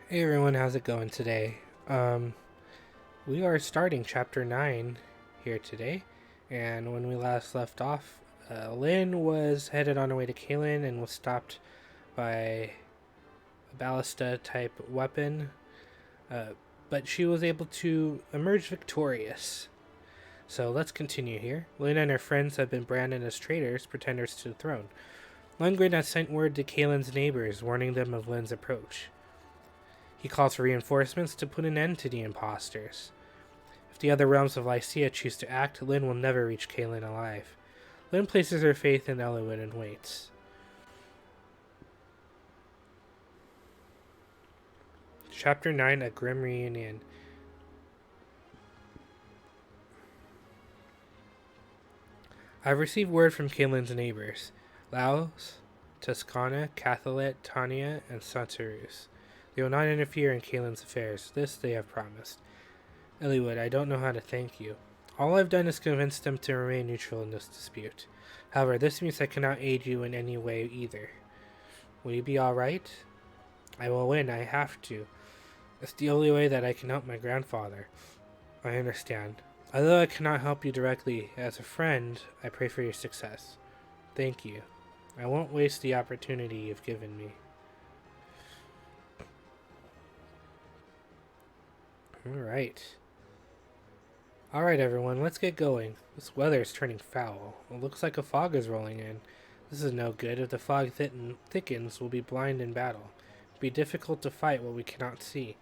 Hey everyone, how's it going today? We are starting chapter 9 here today, and when we last left off, Lynn was headed on her way to Caelin and was stopped by a ballista type weapon, uh, but she was able to emerge victorious. So let's continue here. Lynn and her friends have been branded as traitors, pretenders to the throne. Lundgren has sent word to Caelin's neighbors, warning them of Lynn's approach. He calls for reinforcements to put an end to the imposters. If the other realms of Lycia choose to act, Lynn will never reach Caelin alive. Lynn places her faith in Eowyn and waits. Chapter 9, A Grim Reunion. I've received word from Caelin's neighbors, Laos, Tuscana, Cathalet, Tania, and Santarus. They will not interfere in Caelin's affairs. This they have promised. Eliwood, I don't know how to thank you. All I've done is convince them to remain neutral in this dispute. However, this means I cannot aid you in any way either. Will you be alright? I will win, I have to. It's the only way that I can help my grandfather. I understand. Although I cannot help you directly, as a friend, I pray for your success. Thank you. I won't waste the opportunity you've given me. Alright everyone, let's get going. This weather is turning foul. It looks like a fog is rolling in. This is no good. If the fog thickens, we'll be blind in battle. It'll be difficult to fight what we cannot see.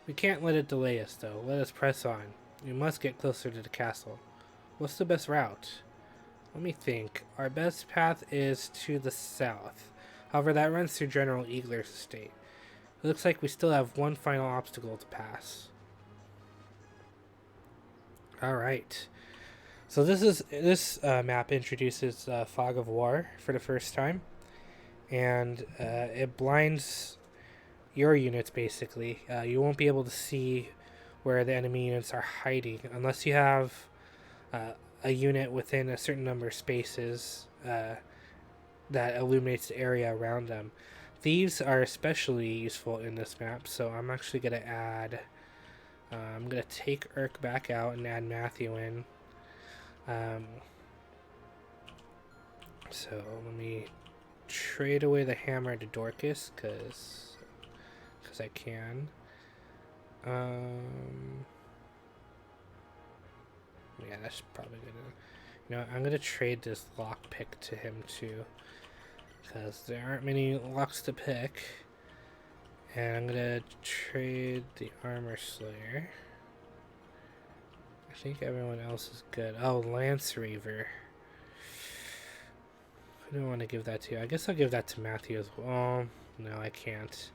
We can't let it delay us, though. Let us press on. We must get closer to the castle. What's the best route? Let me think. Our best path is to the south. However, that runs through General Eagler's estate. It looks like we still have one final obstacle to pass. Alright. So this map introduces Fog of War for the first time. And it blinds your units, basically. You won't be able to see where the enemy units are hiding unless you have a unit within a certain number of spaces that illuminates the area around them. Thieves are especially useful in this map, so I'm actually going to add... I'm going to take Urk back out and add Matthew in. So let me trade away the hammer to Dorcas, because I can. Yeah, that's probably gonna... You know, I'm gonna trade this lockpick to him too, because there aren't many locks to pick. And I'm gonna trade the armor slayer. I think everyone else is good. Oh, Lance Reaver. I don't want to give that to you. I guess I'll give that to Matthew as well. No, I can't.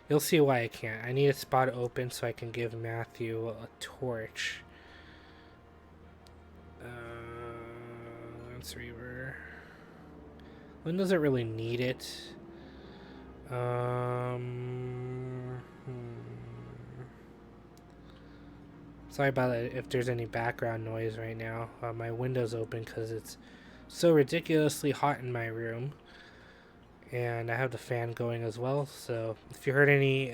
You'll see why I can't. I need a spot open so I can give Matthew a torch. Lance Reaver. Lynn doesn't really need it. Sorry about it if there's any background noise right now. My window's open because it's so ridiculously hot in my room. And I have the fan going as well, so if you heard any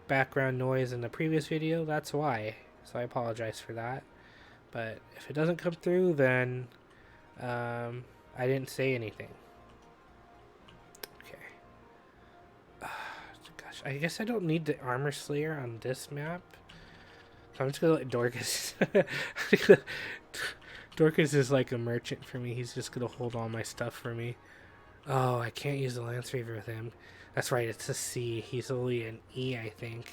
background noise in the previous video, that's why. So I apologize for that. But if it doesn't come through, then I didn't say anything. Okay. Gosh, I guess I don't need the armor slayer on this map. So I'm just gonna let Dorcas. Dorcas is like a merchant for me. He's just gonna hold all my stuff for me. Oh, I can't use the Lance Reaver with him. That's right, it's a C. He's only an E, I think.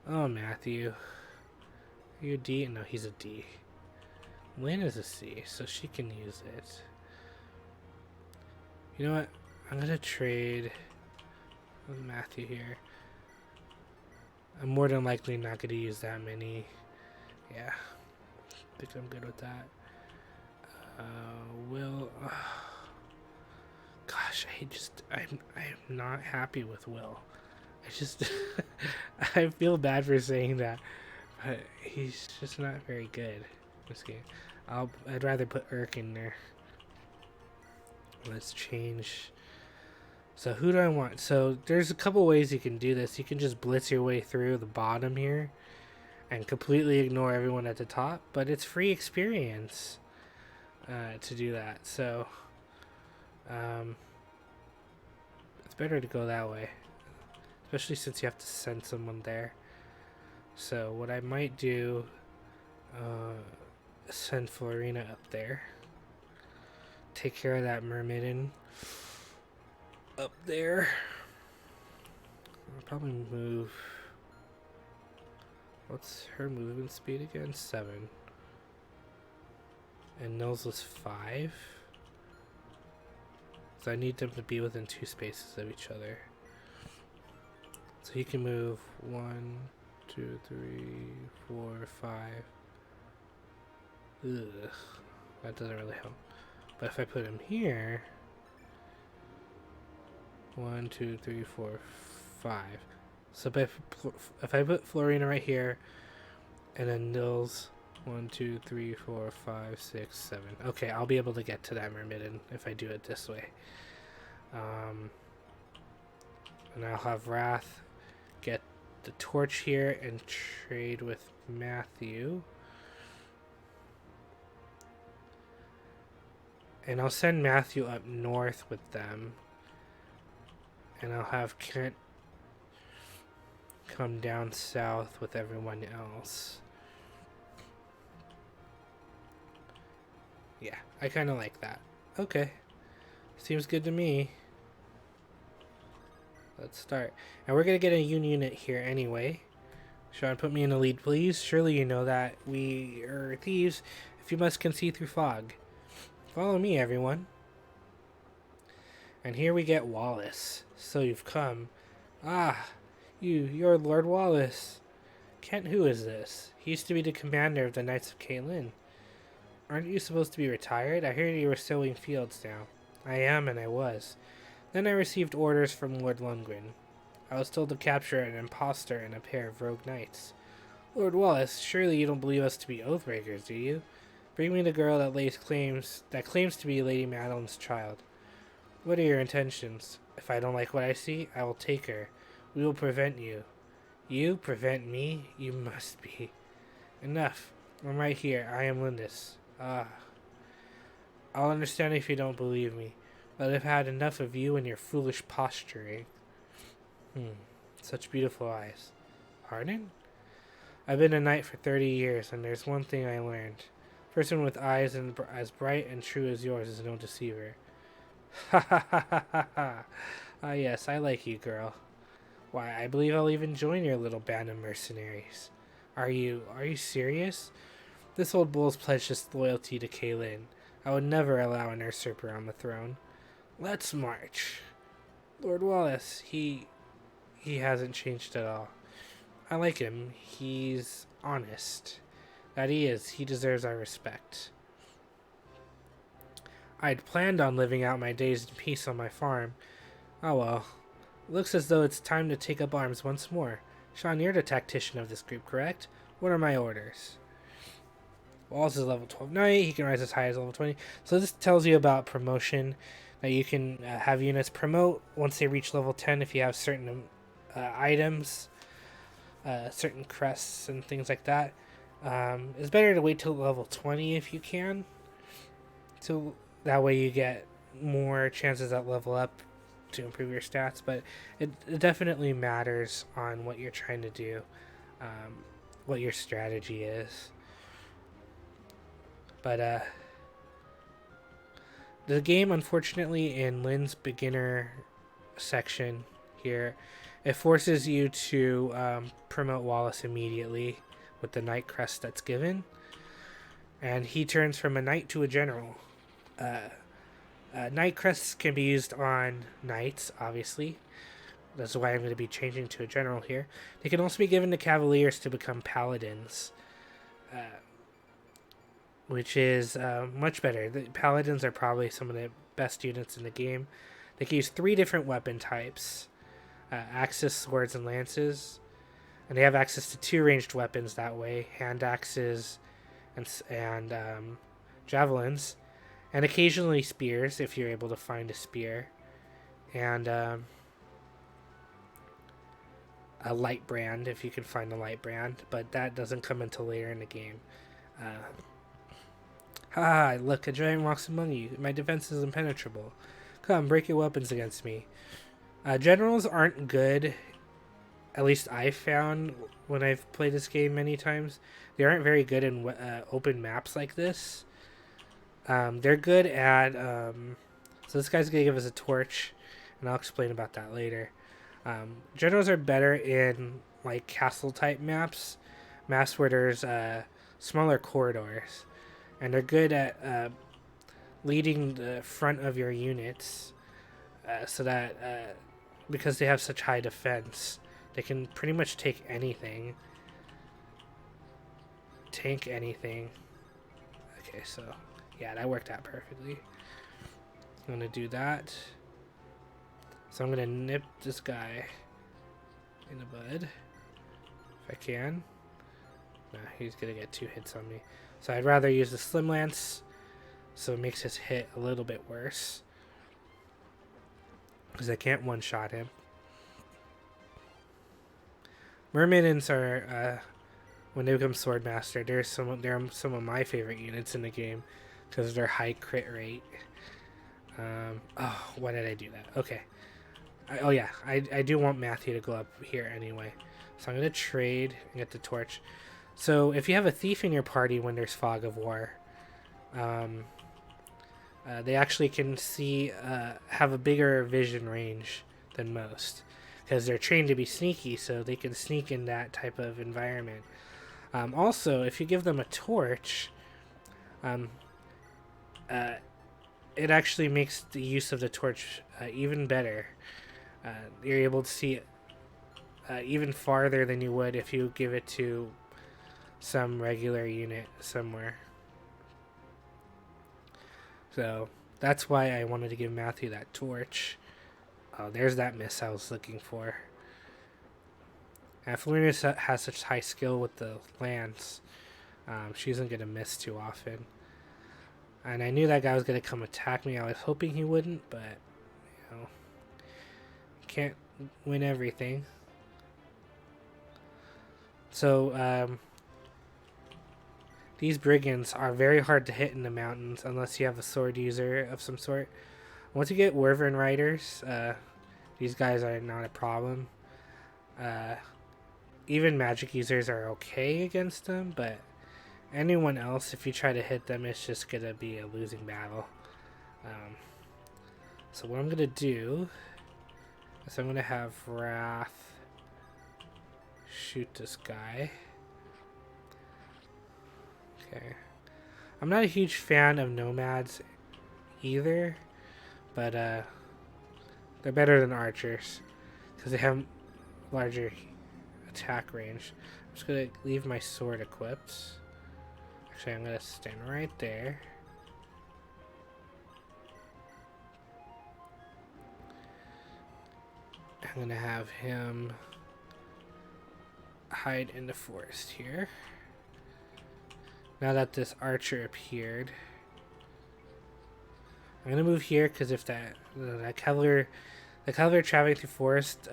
Oh, Matthew. Are you a D? No, he's a D. Lynn is a C, so she can use it. You know what? I'm gonna trade with Matthew here. I'm more than likely not gonna use that many. Yeah. I think I'm good with that. Will... Gosh, I'm not happy with Will. I feel bad for saying that, but he's just not very good this game. I'd rather put Urk in there. Let's change So who do I want? So there's a couple ways you can do this. You can just blitz your way through the bottom here and completely ignore everyone at the top, but it's free experience to do that. So it's better to go that way, especially since you have to send someone there. So what I might do, send Florina up there. Take care of that mermaiden up there. I'll probably move. What's her movement speed again? 7. And Nils was 5. So I need them to be within 2 spaces of each other. So he can move 1, 2, 3, 4, 5. Ugh, that doesn't really help. But if I put him here, 1, 2, 3, 4, 5. So if I put Florina right here, and then Nils, 1, 2, 3, 4, 5, 6, 7. Okay, I'll be able to get to that mermaiden if I do it this way. And I'll have Wrath get the torch here and trade with Matthew. And I'll send Matthew up north with them. And I'll have Kent come down south with everyone else. Yeah, I kind of like that. Okay. Seems good to me. Let's start. And we're going to get a unit here anyway. Sean, put me in the lead, please. Surely you know that we are thieves if you must can see through fog. Follow me, everyone. And here we get Wallace. So you've come. Ah, you're Lord Wallace. Kent, who is this? He used to be the commander of the Knights of Caelin. Aren't you supposed to be retired? I heard you were sowing fields now. I am, and I was. Then I received orders from Lord Lundgren. I was told to capture an impostor and a pair of rogue knights. Lord Wallace, surely you don't believe us to be oathbreakers, do you? Bring me the girl that claims to be Lady Madeline's child. What are your intentions? If I don't like what I see, I will take her. We will prevent you. You prevent me? You must be. Enough. I'm right here. I am Lindis. I'll understand if you don't believe me, but I've had enough of you and your foolish posturing. Such beautiful eyes. Pardon? I've been a knight for 30 years, and there's one thing I learned. A person with eyes as bright and true as yours is no deceiver. Ha ha ha ha ha ha. Ah yes, I like you, girl. Why, I believe I'll even join your little band of mercenaries. Are you serious? This old bull's pledged his loyalty to Caelin. I would never allow an usurper on the throne. Let's march. Lord Wallace, he hasn't changed at all. I like him. He's honest. That he is. He deserves our respect. I'd planned on living out my days in peace on my farm. Oh well. Looks as though it's time to take up arms once more. Sean, you're the tactician of this group, correct? What are my orders? Wallace is level 12 knight. He can rise as high as level 20. So this tells you about promotion. That you can have units promote once they reach level 10 if you have certain items, certain crests and things like that. It's better to wait till level 20 if you can. So that way you get more chances at level up to improve your stats. But it definitely matters on what you're trying to do, what your strategy is. But the game, unfortunately, in Lynn's beginner section here, it forces you to promote Wallace immediately with the knight crest that's given. And he turns from a knight to a general. Knight crests can be used on knights, obviously. That's why I'm going to be changing to a general here. They can also be given to cavaliers to become paladins. Which is much better. The paladins are probably some of the best units in the game. They can use 3 different weapon types. Axes, swords, and lances. And they have access to 2 ranged weapons that way. Hand axes and javelins. And occasionally spears, if you're able to find a spear. and a light brand if you can find a light brand, but that doesn't come until later in the game. Look, a giant walks among you. My defense is impenetrable. Come, break your weapons against me. Generals aren't good, at least I've found when I've played this game many times. They aren't very good in open maps like this. They're good at... so this guy's going to give us a torch, and I'll explain about that later. Generals are better in like castle type maps where there's smaller corridors, and they're good at leading the front of your units, so that because they have such high defense, they can pretty much take anything, tank anything. Okay, so yeah, that worked out perfectly. I'm gonna do that. So I'm going to nip this guy in the bud, if I can. No, he's going to get 2 hits on me. So I'd rather use the Slim Lance, so it makes his hit a little bit worse, because I can't one-shot him. Myrmidons are, when they become Swordmaster, they're some of my favorite units in the game, because of their high crit rate. Oh, why did I do that? Okay. I do want Matthew to go up here anyway. So I'm going to trade and get the torch. So if you have a thief in your party when there's Fog of War, they actually can see, have a bigger vision range than most. Because they're trained to be sneaky, so they can sneak in that type of environment. Also, if you give them a torch, it actually makes the use of the torch even better. You're able to see even farther than you would if you give it to some regular unit somewhere. So that's why I wanted to give Matthew that torch. Oh, there's that miss I was looking for. And Felina has such high skill with the lance, she isn't going to miss too often. And I knew that guy was going to come attack me. I was hoping he wouldn't, but you know, can't win everything. So these brigands are very hard to hit in the mountains unless you have a sword user of some sort. Once you get Wyvern Riders, these guys are not a problem. Even magic users are okay against them, but anyone else, if you try to hit them, it's just gonna be a losing battle. So what I'm gonna do is I'm gonna have Wrath shoot this guy. Okay. I'm not a huge fan of nomads either, but they're better than archers because they have larger attack range. I'm just gonna leave my sword equipped. Actually, I'm gonna stand right there. I'm gonna have him hide in the forest here. Now that this archer appeared, I'm gonna move here because if the cavalry traveling through forest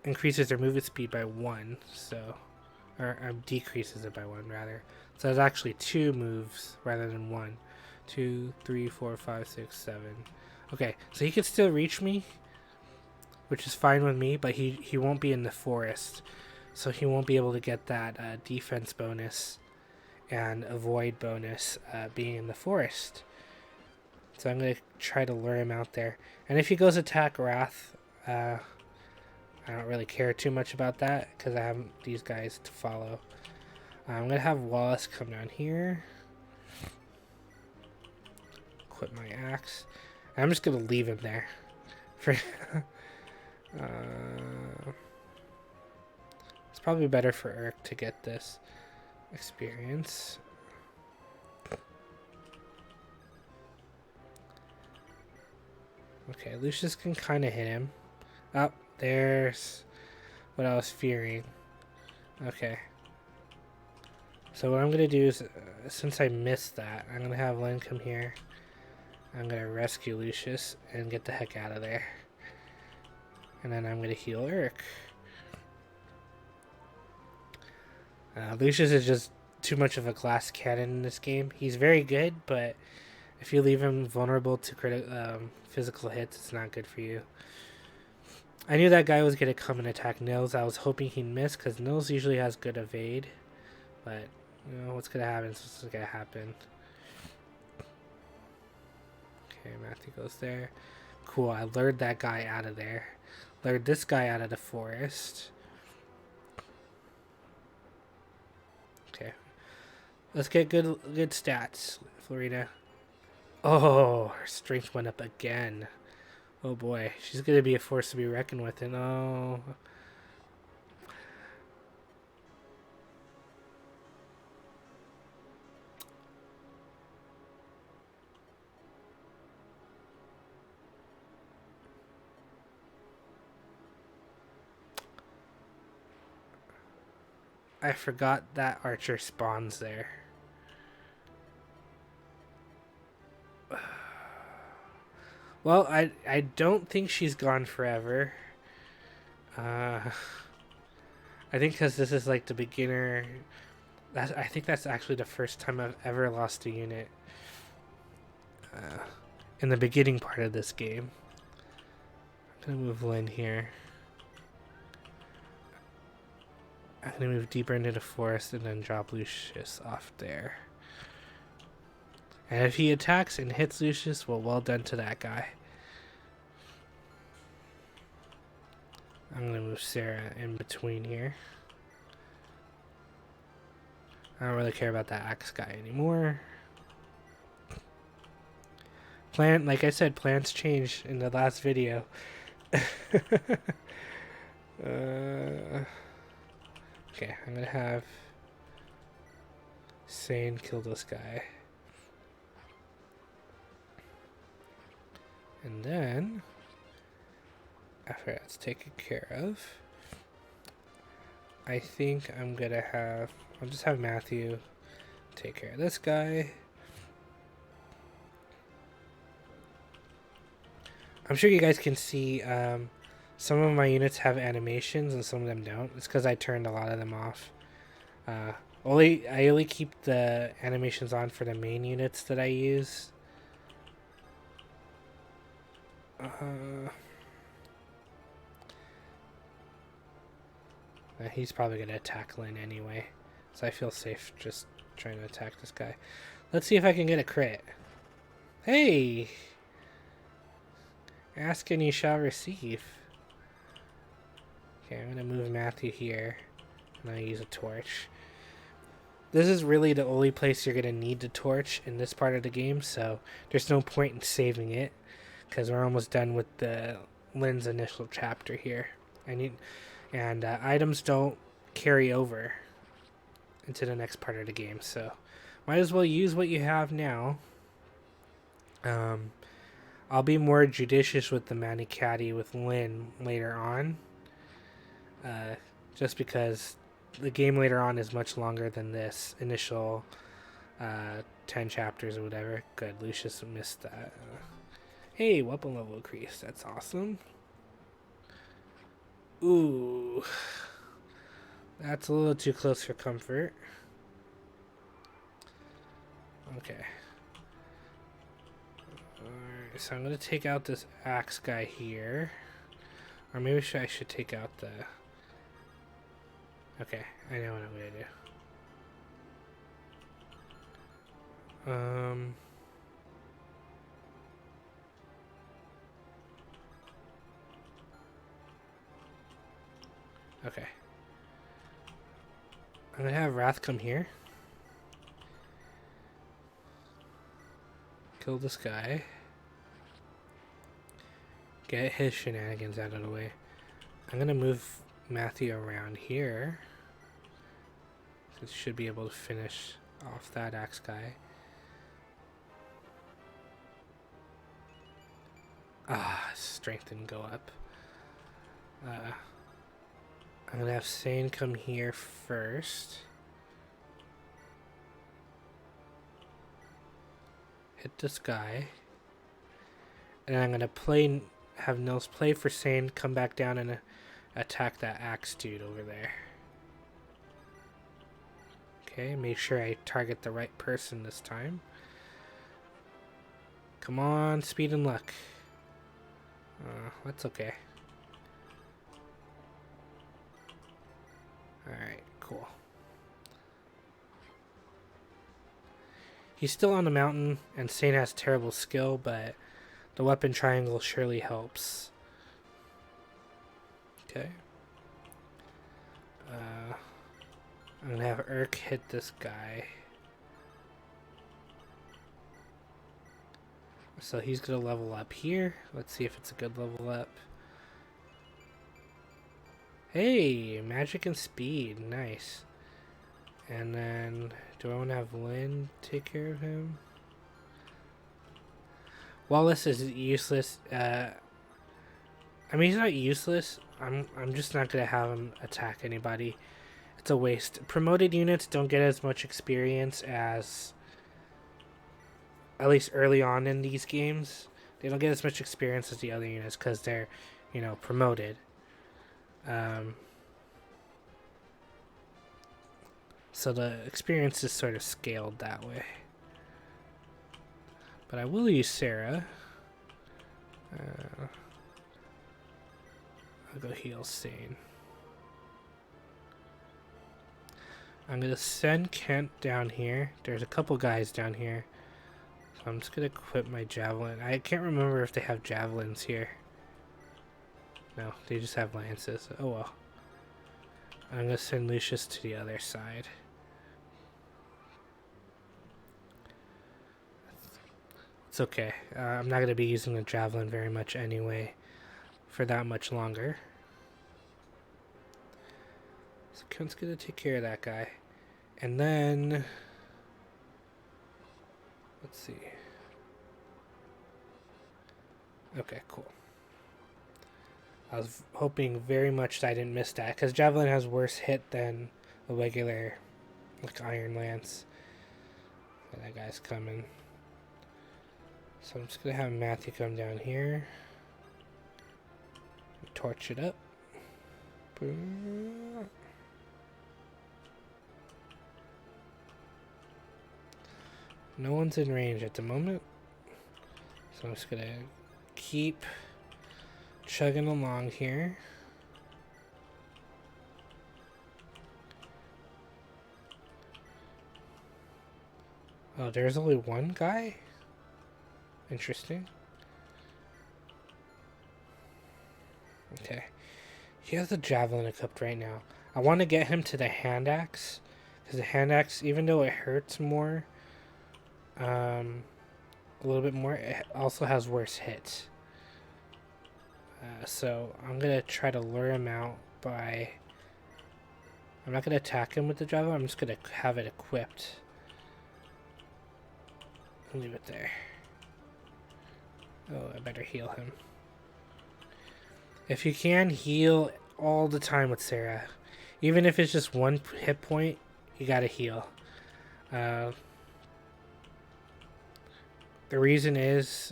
increases their movement speed by 1, so or decreases it by 1 rather. So it's actually 2 moves rather than 1. 2, 3, 4, 5, 6, 7. Okay, so he can still reach me, which is fine with me, but he won't be in the forest, so he won't be able to get that defense bonus and avoid bonus being in the forest. So I'm going to try to lure him out there. And if he goes attack Wrath, I don't really care too much about that because I have these guys to follow. I'm going to have Wallace come down here. Equip my axe. And I'm just going to leave him there. For it's probably better for Urk to get this experience. Okay, Lucius can kind of hit him. Oh, there's what I was fearing. Okay. So what I'm going to do is, since I missed that, I'm going to have Len come here. I'm gonna rescue Lucius and get the heck out of there. And then I'm gonna heal Urk. Lucius is just too much of a glass cannon in this game. He's very good, but if you leave him vulnerable to physical hits, it's not good for you. I knew that guy was going to come and attack Nils. I was hoping he'd miss because Nils usually has good evade. But, you know, what's going to happen is what's going to happen. Okay, Matthew goes there. Cool, I lured that guy out of there. Lured this guy out of the forest. Okay. Let's get good stats, Florina. Oh, her strength went up again. Oh boy, she's gonna be a force to be reckoned with, and oh. I forgot that Archer spawns there. Well, I don't think she's gone forever. I think because this is like the beginner. I think that's actually the first time I've ever lost a unit. In the beginning part of this game. I'm gonna move Lynn here. I'm gonna move deeper into the forest and then drop Lucius off there. And if he attacks and hits Lucius, well done to that guy. I'm gonna move Sarah in between here. I don't really care about that axe guy anymore. Like I said, plans changed in the last video. Okay, I'm gonna have Sane kill this guy. And then, after that's taken care of, I think I'm gonna I'll just have Matthew take care of this guy. I'm sure you guys can see some of my units have animations and some of them don't. It's because I turned a lot of them off. I only keep the animations on for the main units that I use. He's probably going to attack Lynn anyway, so I feel safe just trying to attack this guy. Let's see if I can get a crit. Hey! Ask and you shall receive. Okay, I'm going to move Matthew here, and I use a torch. This is really the only place you're going to need the torch in this part of the game, so there's no point in saving it, because we're almost done with the Lynn's initial chapter here. Items don't carry over into the next part of the game, so might as well use what you have now. I'll be more judicious with the Manicotti with Lynn later on, just because the game later on is much longer than this initial 10 chapters or whatever. Good, Lucius missed that. Hey, weapon level increase. That's awesome. Ooh. That's a little too close for comfort. Okay. Alright, so I'm going to take out this axe guy here. Or maybe I should take out the... Okay, I know what I'm going to do. Okay. I'm going to have Wrath come here. Kill this guy. Get his shenanigans out of the way. I'm going to move Matthew around here. So should be able to finish off that axe guy. Strength didn't go up. I'm gonna have Sane come here first. Hit this guy. And I'm gonna have Nils play for Sane, come back down and attack that axe dude over there. Okay, make sure I target the right person this time. Come on, speed and luck. That's okay. Alright, cool. He's still on the mountain, and Sane has terrible skill, but the weapon triangle surely helps. Okay. I'm gonna have Urk hit this guy. So he's gonna level up here. Let's see if it's a good level up. Hey, magic and speed, nice. And then, do I want to have Lynn take care of him? Wallace is useless. I mean, he's not useless. I'm just not gonna have him attack anybody. It's a waste. Promoted units don't get as much experience as, at least early on in these games, they don't get as much experience as the other units because they're, you know, promoted. So the experience is sort of scaled that way. But I will use Sarah. I'll go heal Sane. I'm going to send Kent down here. There's a couple guys down here. So I'm just going to equip my javelin. I can't remember if they have javelins here. No, they just have lances. Oh well. I'm going to send Lucius to the other side. It's okay. I'm not going to be using the javelin very much anyway for that much longer. So Kent's going to take care of that guy. And then, let's see. Okay, cool. I was hoping very much that I didn't miss that, because javelin has worse hit than a regular, like, iron lance. And that guy's coming. So I'm just going to have Matthew come down here. Torch it up. No one's in range at the moment. So I'm just going to keep chugging along here. Oh, there's only one guy? Interesting. Okay. He has a javelin equipped right now. I want to get him to the hand axe. Because the hand axe, even though it hurts more, a little bit more, it also has worse hits. So I'm going to try to lure him out by... I'm not going to attack him with the javelin. I'm just going to have it equipped. I'll leave it there. Oh, I better heal him. If you can, heal all the time with Sarah. Even if it's just one hit point, you gotta heal. The reason is,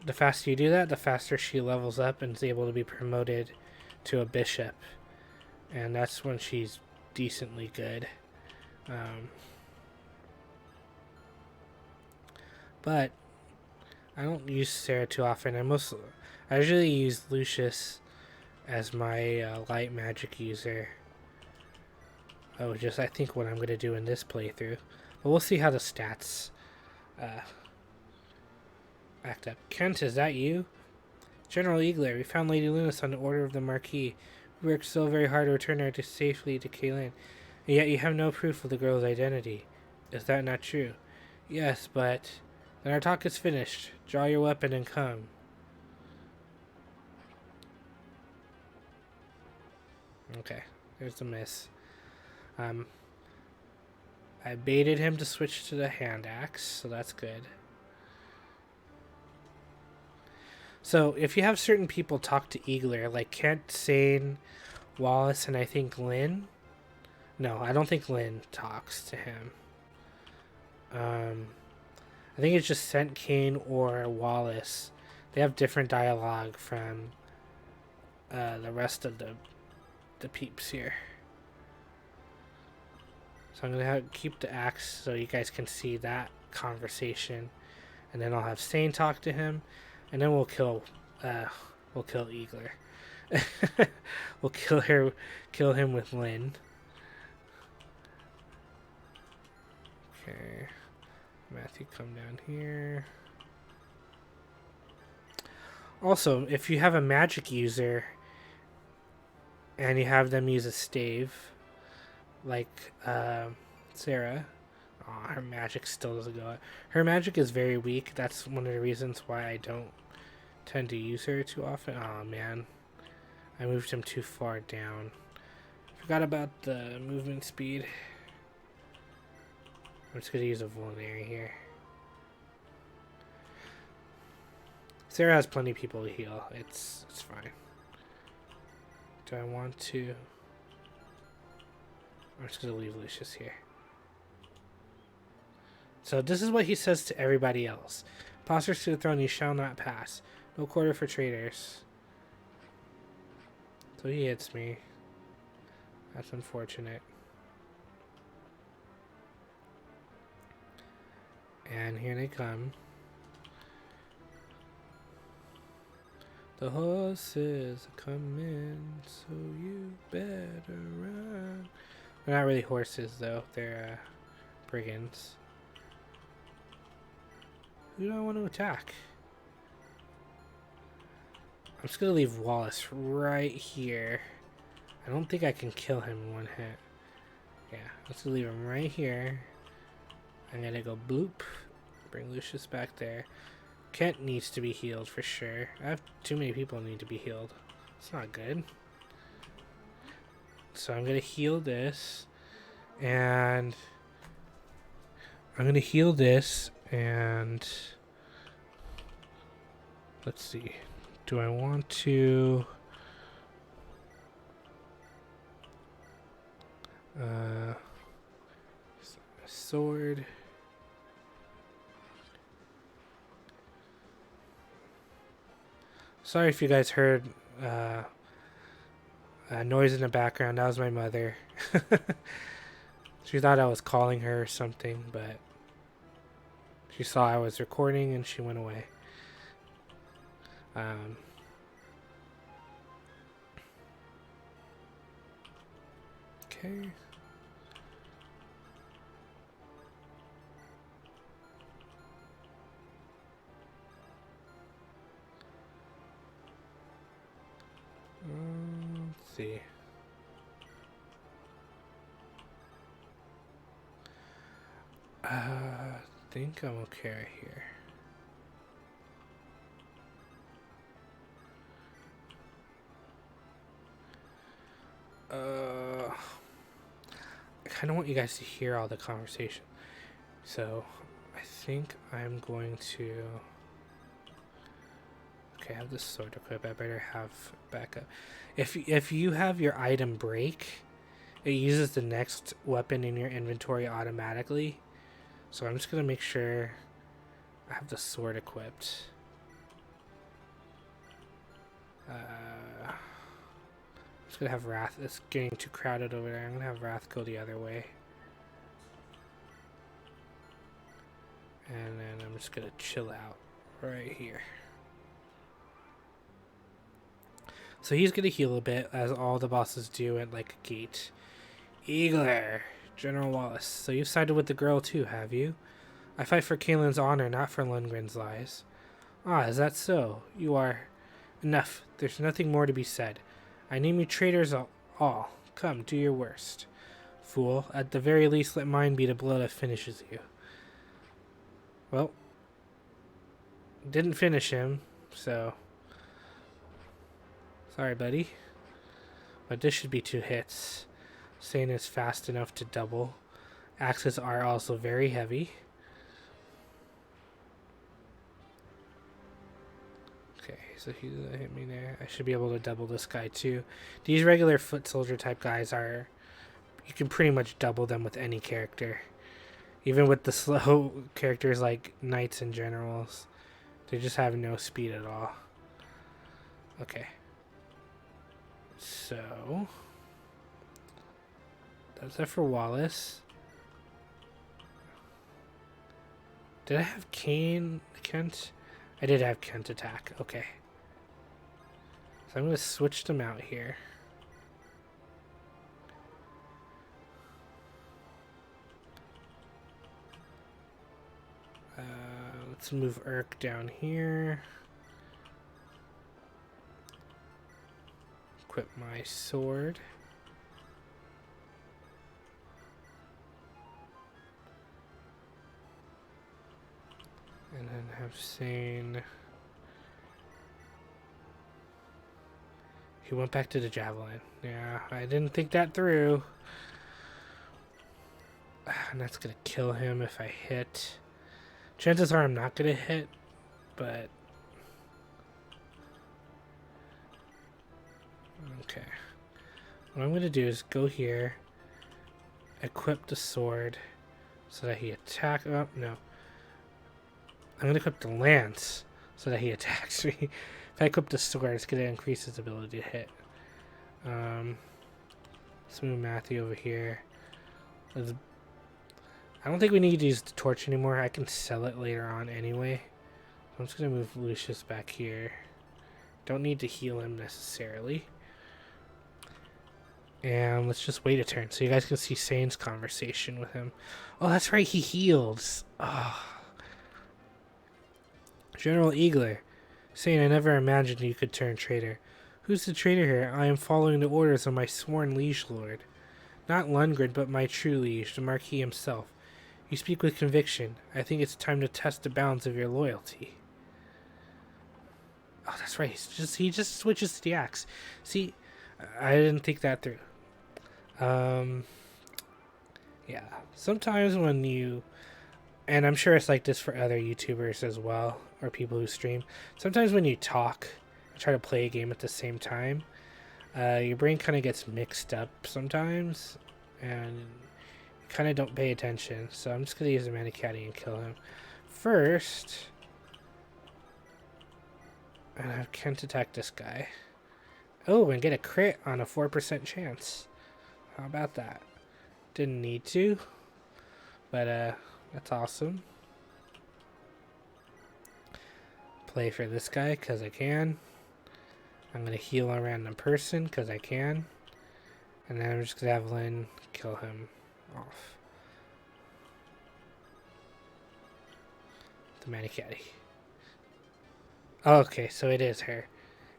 the faster you do that, the faster she levels up and is able to be promoted to a bishop. And that's when she's decently good. But I don't use Sarah too often. I usually use Lucius as my light magic user. Oh, just I think what I'm going to do in this playthrough. But we'll see how the stats act up. Kent, is that you? General Eagler, we found Lady Lunas on the order of the Marquis. We worked so very hard to return her safely to Caelin, and yet you have no proof of the girl's identity. Is that not true? Yes, but... Then our talk is finished. Draw your weapon and come. Okay, there's the miss. I baited him to switch to the hand axe, so that's good. So, if you have certain people talk to Eagler, like Kent, Sane, Wallace, and I think Lynn. No, I don't think Lynn talks to him. I I think it's just sent Kane or Wallace. They have different dialogue from the rest of the peeps here. So I'm gonna keep the axe so you guys can see that conversation, and then I'll have Sane talk to him, and then we'll kill Eagler. We'll kill him with Lynn. Okay, Matthew, come down here. Also, if you have a magic user and you have them use a stave, like Sarah, her magic still doesn't go. Her magic is very weak. That's one of the reasons why I don't tend to use her too often. Oh man, I moved him too far down. Forgot about the movement speed. I'm just gonna use a vulnerary here. Sarah has plenty of people to heal. It's fine. Do I want to? I'm just gonna leave Lucius here. So this is what he says to everybody else. Imposters to the throne you shall not pass. No quarter for traitors. So he hits me. That's unfortunate. And here they come. The horses are coming, so you better run. They're not really horses, though. They're brigands. Who do I want to attack? I'm just going to leave Wallace right here. I don't think I can kill him in one hit. Yeah, let's leave him right here. I'm going to go bloop. Bring Lucius back there. Kent needs to be healed for sure. I have too many people need to be healed. It's not good. So I'm going to heal this. And I'm going to heal this. And let's see. Do I want to... sword... Sorry if you guys heard a noise in the background. That was my mother. She thought I was calling her or something, but she saw I was recording and she went away. Okay. Let's see. I think I'm okay right here. I kind of want you guys to hear all the conversation. So, I think I'm going to... Okay, I have this sword equipped. I better have backup. If you have your item break, it uses the next weapon in your inventory automatically. So I'm just going to make sure I have the sword equipped. I'm just going to have Wrath. It's getting too crowded over there. I'm going to have Wrath go the other way. And then I'm just going to chill out right here. So he's going to heal a bit, as all the bosses do at like a gate. Eagler, General Wallace. So you've sided with the girl too, have you? I fight for Caelin's honor, not for Lundgren's lies. Ah, is that so? You are... Enough. There's nothing more to be said. I name you traitors all. Come, do your worst. Fool, at the very least let mine be the blow that finishes you. Well, didn't finish him, so... Sorry, buddy. But this should be 2 hits. Sane is fast enough to double. Axes are also very heavy. Okay, so he hit me there. I should be able to double this guy too. These regular foot soldier type guys are... You can pretty much double them with any character. Even with the slow characters like knights and generals, they just have no speed at all. Okay. So that's it for Wallace. Did I have Kent? I did have Kent attack. Okay. So I'm going to switch them out here. Let's move Urk down here. Equip my sword. And then have Sane. He went back to the javelin. Yeah, I didn't think that through. And that's going to kill him if I hit. Chances are I'm not going to hit, but... Okay. What I'm going to do is go here, equip the sword, so that he attack... Oh, no. I'm going to equip the lance, so that he attacks me. If I equip the sword, it's going to increase his ability to hit. Let's move Matthew over here. I don't think we need to use the torch anymore. I can sell it later on anyway. I'm just going to move Lucius back here. Don't need to heal him necessarily. And let's just wait a turn so you guys can see Sane's conversation with him. Oh, that's right. He heals. Oh. General Eagler. Sane, I never imagined you could turn traitor. Who's the traitor here? I am following the orders of my sworn liege lord. Not Lundgren, but my true liege, the Marquis himself. You speak with conviction. I think it's time to test the bounds of your loyalty. Oh, that's right. He just switches to the axe. See, I didn't think that through. Yeah. Sometimes when you... And I'm sure it's like this for other YouTubers as well, or people who stream. Sometimes when you talk and try to play a game at the same time, your brain kind of gets mixed up sometimes, and you kind of don't pay attention. So I'm just going to use the Manicaddy and kill him. First, and I can't attack this guy. Oh, and get a crit on a 4% chance. How about that? Didn't need to, but that's awesome. Play for this guy because I can. I'm going to heal a random person because I can. And then I'm just going to have Lynn kill him off. The Manicaddy. Oh, okay, so it is her.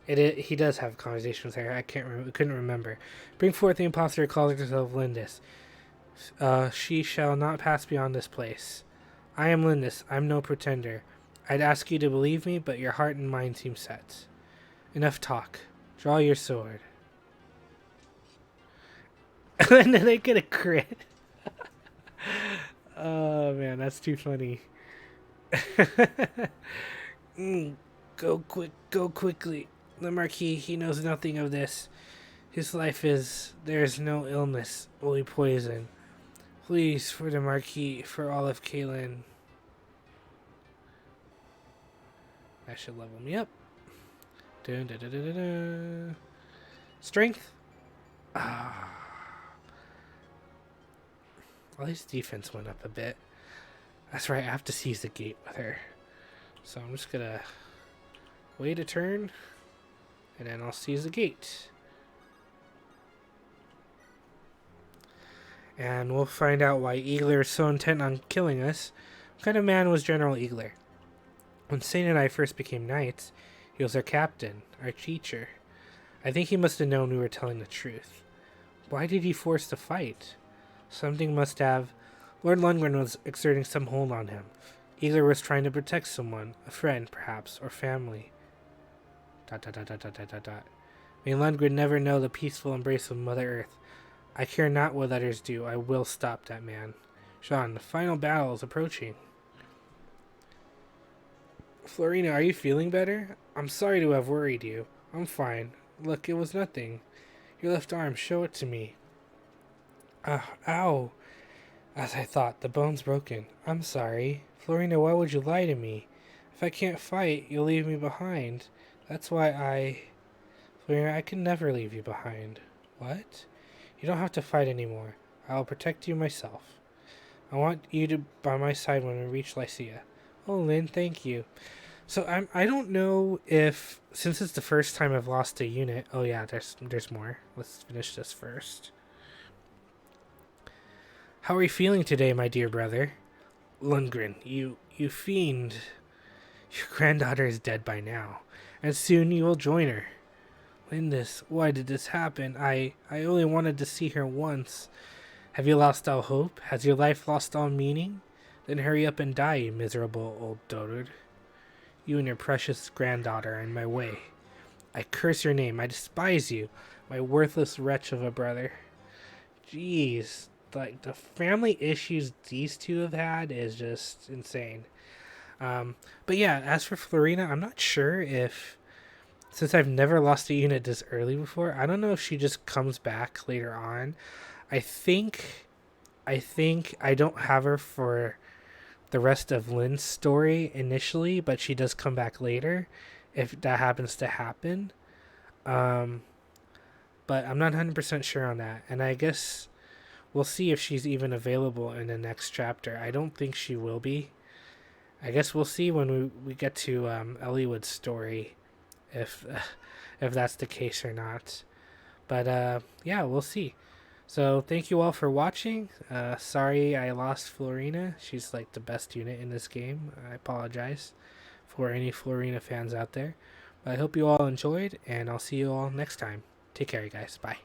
He does have a conversation with her. I couldn't remember. Bring forth the imposter who calls herself Lindis. She shall not pass beyond this place. I am Lindis. I'm no pretender. I'd ask you to believe me, but your heart and mind seem set. Enough talk. Draw your sword. And then they get a crit. Oh man, that's too funny. Go quickly. The Marquis, he knows nothing of this. His life is... There is no illness, only poison. Please, for the Marquis, for all of Caelin. That should level me up. Dun, dun, dun, dun, dun. Strength. Ah. At least defense went up a bit. That's right, I have to seize the gate with her. So I'm just gonna wait a turn, and then I'll seize the gate. And we'll find out why Eagler is so intent on killing us. What kind of man was General Eagler? When Sane and I first became knights, he was our captain, our teacher. I think he must have known we were telling the truth. Why did he force the fight? Something must have... Lord Lundgren was exerting some hold on him. Eagler was trying to protect someone, a friend, perhaps, or family. ... May Lundgren never know the peaceful embrace of Mother Earth. I care not what others do. I will stop that man. Sean, the final battle is approaching. Florina, are you feeling better? I'm sorry to have worried you. I'm fine. Look, it was nothing. Your left arm, show it to me. Ow. As I thought, the bone's broken. I'm sorry. Florina, why would you lie to me? If I can't fight, you'll leave me behind. That's why Florina, I can never leave you behind. What? You don't have to fight anymore. I'll protect you myself. I want you to by my side when we reach Lycia. Oh, Lynn, thank you. So I don't know if since it's the first time I've lost a unit. Oh yeah, there's more. Let's finish this first. How are you feeling today, my dear brother? Lundgren, you fiend. Your granddaughter is dead by now, and soon you will join her. Lindis, why did this happen? I only wanted to see her once. Have you lost all hope? Has your life lost all meaning? Then hurry up and die, you miserable old dotard. You and your precious granddaughter are in my way. I curse your name. I despise you, my worthless wretch of a brother. Jeez, like the family issues these two have had is just insane. But yeah, as for Florina, I'm not sure if since I've never lost a unit this early before, I don't know if she just comes back later on. I think I don't have her for the rest of Lynn's story initially, but she does come back later if that happens to happen. Um, but I'm not 100% sure on that. And I guess we'll see if she's even available in the next chapter. I don't think she will be. I guess we'll see when we get to Elliewood's story if if that's the case or not. But yeah, we'll see. So thank you all for watching. Sorry I lost Florina. She's like the best unit in this game. I apologize for any Florina fans out there. But I hope you all enjoyed, and I'll see you all next time. Take care, you guys. Bye.